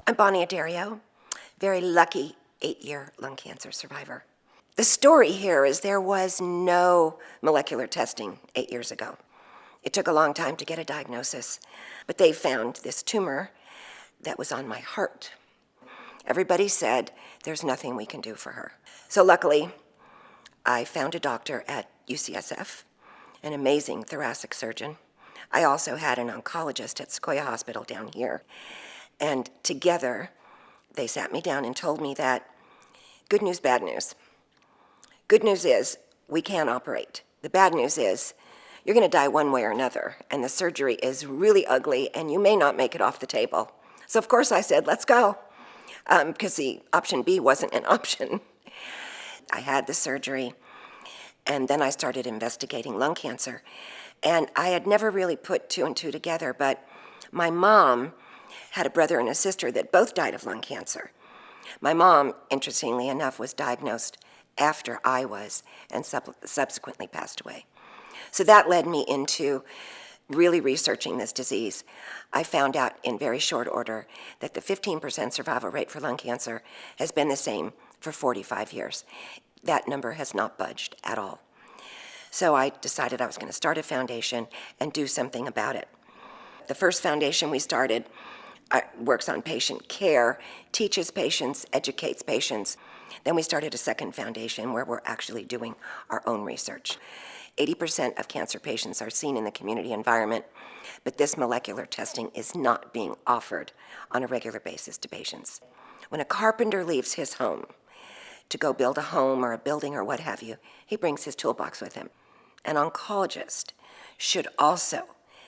I'm Bonnie Addario, very lucky 8-year lung cancer survivor. The story here is there was no molecular testing 8 years ago. It took a long time to get a diagnosis, but they found this tumor that was on my heart. Everybody said, there's nothing we can do for her. So luckily, I found a doctor at UCSF, an amazing thoracic surgeon. I also had an oncologist at Sequoia Hospital down here. And together, they sat me down and told me that good news, bad news. Good news is we can operate. The bad news is you're going to die one way or another, and the surgery is really ugly, and you may not make it off the table. So of course I said, let's go, because the option B wasn't an option. I had the surgery, and then I started investigating lung cancer. And I had never really put two and two together, but my mom had a brother and a sister that both died of lung cancer. My mom, interestingly enough, was diagnosed after I was and subsequently passed away. So that led me into really researching this disease. I found out in very short order that the 15% survival rate for lung cancer has been the same for 45 years. That number has not budged at all. So I decided I was going to start a foundation and do something about it. The first foundation we started works on patient care, teaches patients, educates patients. Then we started a second foundation where we're actually doing our own research. 80% of cancer patients are seen in the community environment, but this molecular testing is not being offered on a regular basis to patients. When a carpenter leaves his home to go build a home or a building or what have you, he brings his toolbox with him. An oncologist should also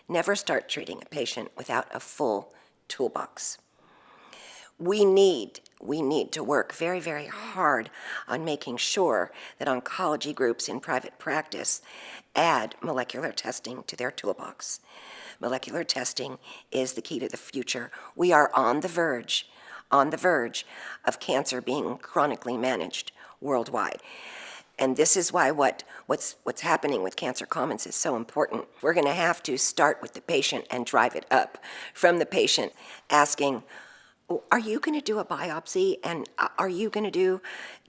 never start treating a patient without a full toolbox. We need to work very, very hard on making sure that oncology groups in private practice add molecular testing to their toolbox. Molecular testing is the key to the future. We are on the verge of cancer being chronically managed worldwide. And this is why what's happening with Cancer Commons is so important. We're going to have to start with the patient and drive it up from the patient asking, are you going to do a biopsy, and are you going to do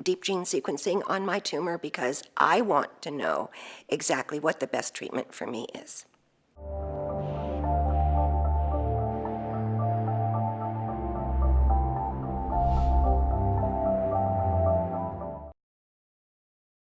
deep gene sequencing on my tumor, because I want to know exactly what the best treatment for me is.